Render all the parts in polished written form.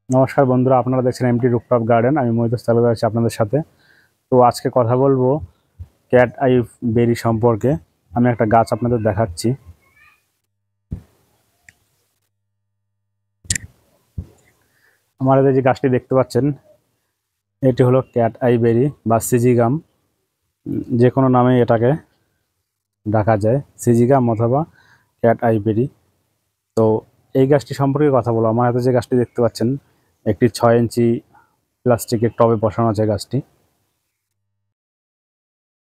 নমস্কার বন্ধুরা, আপনারা দেখছেন এমটি রুফটপ গার্ডেন। আমি মহিদুস তালুকদার আছি আপনাদের সাথে। তো আজকে কথা বলবো ক্যাট আই বেরি সম্পর্কে। আমি একটা গাছ আপনাদের দেখাচ্ছি। আমাদের যে গাছটি দেখতে পাচ্ছেন, এটি হলো ক্যাট আই বেরি বা সিজিগাম। যে কোনো নামে এটাকে ডাকা যায়, সিজিগাম অথবা ক্যাট আই বেরি। তো এই গাছটি সম্পর্কে কথা বলবো। আমার হাতে যে গাছটি দেখতে পাচ্ছেন, একটি 6 ইঞ্চি প্লাস্টিকের টবে বসানো আছে গাছটি।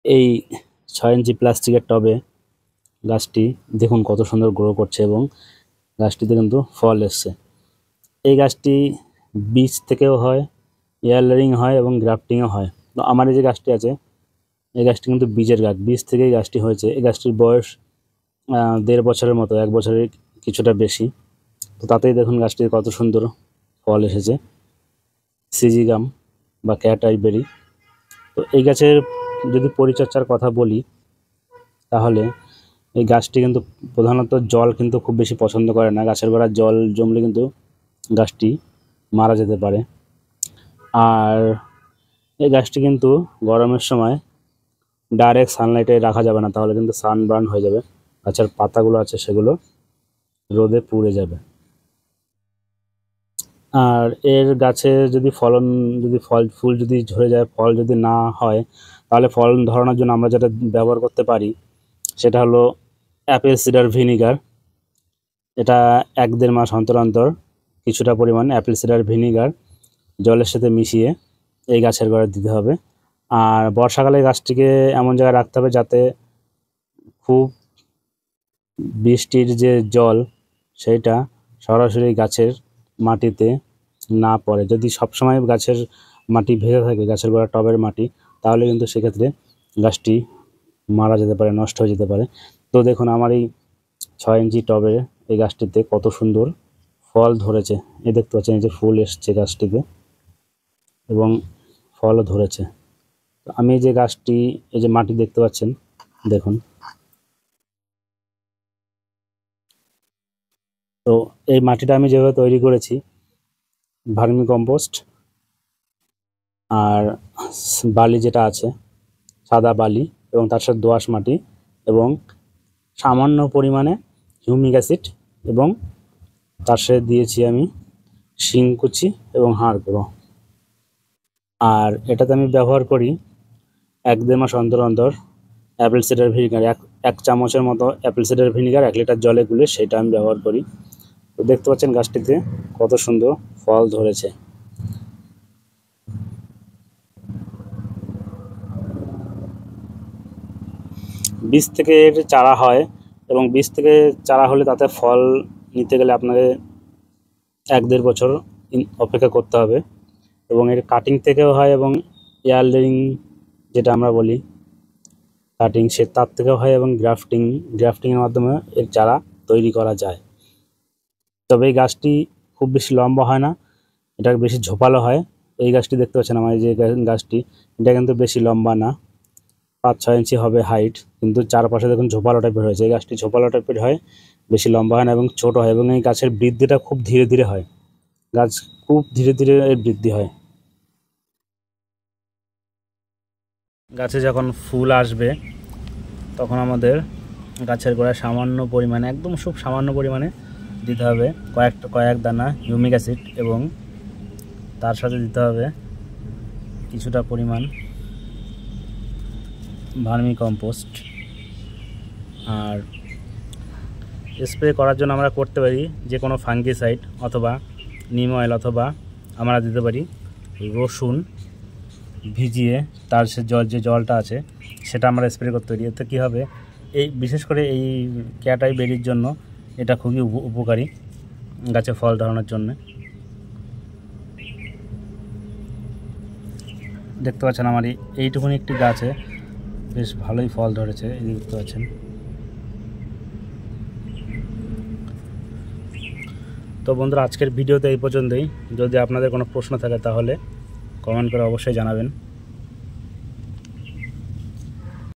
এই 6 ইঞ্চি প্লাস্টিকের টবে গাছটি দেখুন কত সুন্দর গ্রো করছে এবং গাছটিতে কিন্তু ফল এসছে। এই গাছটি বীজ থেকেও হয়, ইয়ারলিং হয় এবং গ্রাফটিংও হয়। তো আমার এই যে গাছটি আছে, এই গাছটি কিন্তু বীজের গাছ, বীজ থেকেই গাছটি হয়েছে। এই গাছটির বয়স 1.5 বছরের মতো, 1 বছরের কিছুটা বেশি। তো তাতেই দেখুন গাছটির কত সুন্দর ফল এসেছে, সিজিগাম বা ক্যাট আই বেরি। তো এই গাছের যদি পরিচর্যার কথা বলি, তাহলে এই গাছটি কিন্তু প্রধানত জল কিন্তু খুব বেশি পছন্দ করে না। গাছের গোড়ায় জল জমলে কিন্তু গাছটি মারা যেতে পারে। আর এই গাছটি কিন্তু গরমের সময় ডাইরেক্ট সানলাইটে রাখা যাবে না, তাহলে কিন্তু সানবার্ন হয়ে যাবে। গাছের পাতাগুলো আছে সেগুলো রোদে পুড়ে যাবে। আর এর গাছে যদি ফল ফুল যদি ঝরে যায়, ফল যদি না হয়, তাহলে ফল ধরানোর জন্য আমরা যেটা ব্যবহার করতে পারি সেটা হলো অ্যাপেল সিডার ভিনিগার। এটা 1-1.5 মাস অন্তর অন্তর কিছুটা পরিমাণ অ্যাপেল সিডার ভিনিগার জলের সাথে মিশিয়ে এই গাছের গোড়ায় দিতে হবে। আর বর্ষাকালে গাছটিকে এমন জায়গায় রাখতে হবে যাতে খুব বৃষ্টির যে জল সেইটা সরাসরি গাছের মাটিতে না পড়ে। যদি সবসময় গাছের মাটি ভেজা থাকে, গাছের গোড়া টবের মাটি, তাহলে কিন্তু সেক্ষেত্রে গাছটি মারা যেতে পারে, নষ্ট হয়ে যেতে পারে। তো দেখুন আমার এই 6 ইঞ্চি টবে এই গাছটিতে কত সুন্দর ফল ধরেছে। এই দেখতে পাচ্ছেন, এই যে ফুল এসছে গাছটিতে এবং ফলও ধরেছে। তো আমি এই যে গাছটি, এই যে মাটি দেখতে পাচ্ছেন, দেখুন। তো এই মাটিটা আমি যেভাবে তৈরি করেছি, ভার্মি কম্পোস্ট আর বালি যেটা আছে, সাদা বালি, এবং তার সাথে দোআঁশ মাটি এবং সামান্য পরিমাণে হিউমিক অ্যাসিড, এবং তার সাথে দিয়েছি আমি শিংকুচি এবং হাড় গুঁড়ো। আর এটাতে আমি ব্যবহার করি 1-1.5 মাস অন্তর অন্তর অ্যাপেল সিডার ভিনিগার। এক চামচের মতো অ্যাপেল সিডার ভিনিগার 1 লিটার জলে গুলে সেটা আমি ব্যবহার করি। তো দেখতে পাচ্ছেন গাছটিতে কত সুন্দর ফল ধরেছে। বীজ থেকে এর চারা হয় এবং বীজ থেকে চারা হলে তাতে ফল নিতে গেলে আপনাকে 1-1.5 বছর অপেক্ষা করতে হবে। এবং এর কাটিং থেকেও হয় এবং ইয়ারলিং যেটা আমরা বলি কাটিং, তার থেকেও হয়, এবং গ্রাফটিংয়ের মাধ্যমে এর চারা তৈরি করা যায়। তবে এই গাছটি খুব বেশি লম্বা হয় না, এটা বেশি ঝোপালো হয়। এই গাছটি দেখতে পাচ্ছেন, আমার এই যে গাছটি, এটা কিন্তু বেশি লম্বা না, 5-6 ইঞ্চি হবে হাইট, কিন্তু চারপাশে দেখুন ঝোপালো টাইপের হয়েছে। এই গাছটি ঝোপালো টাইপের হয়, বেশি লম্বা হয় না এবং ছোট হয়, এবং এই গাছের বৃদ্ধিটা খুব ধীরে ধীরে হয়। গাছ খুব ধীরে ধীরে এর বৃদ্ধি হয়। গাছে যখন ফুল আসবে, তখন আমাদের গাছের গোড়ায় সামান্য পরিমাণে, একদম খুব সামান্য পরিমাণে দিতে হবে কয়েক দানা হিউমিক অ্যাসিড, এবং তার সাথে দিতে হবে কিছুটা পরিমাণ ভার্মি কম্পোস্ট। আর স্প্রে করার জন্য আমরা করতে পারি যে কোনো ফাঙ্গিসাইড অথবা নিম অয়েল, অথবা আমরা দিতে পারি রসুন ভিজিয়ে তার যে জলটা আছে সেটা আমরা স্প্রে করতে পারি। এতে কী হবে, এই বিশেষ করে এই ক্যাট আই বেরির জন্য এটা খুবই উপকারী গাছে ফল ধরানোর জন্য। দেখতে পাচ্ছেন আমার এইটুকুনি একটি গাছে বেশ ভালোই ফল ধরেছে, এই দেখতে পাচ্ছেন। তো বন্ধুরা, আজকের ভিডিওতে এই পর্যন্তই। যদি আপনাদের কোনো প্রশ্ন থাকে তাহলে কমেন্ট করে অবশ্যই জানাবেন।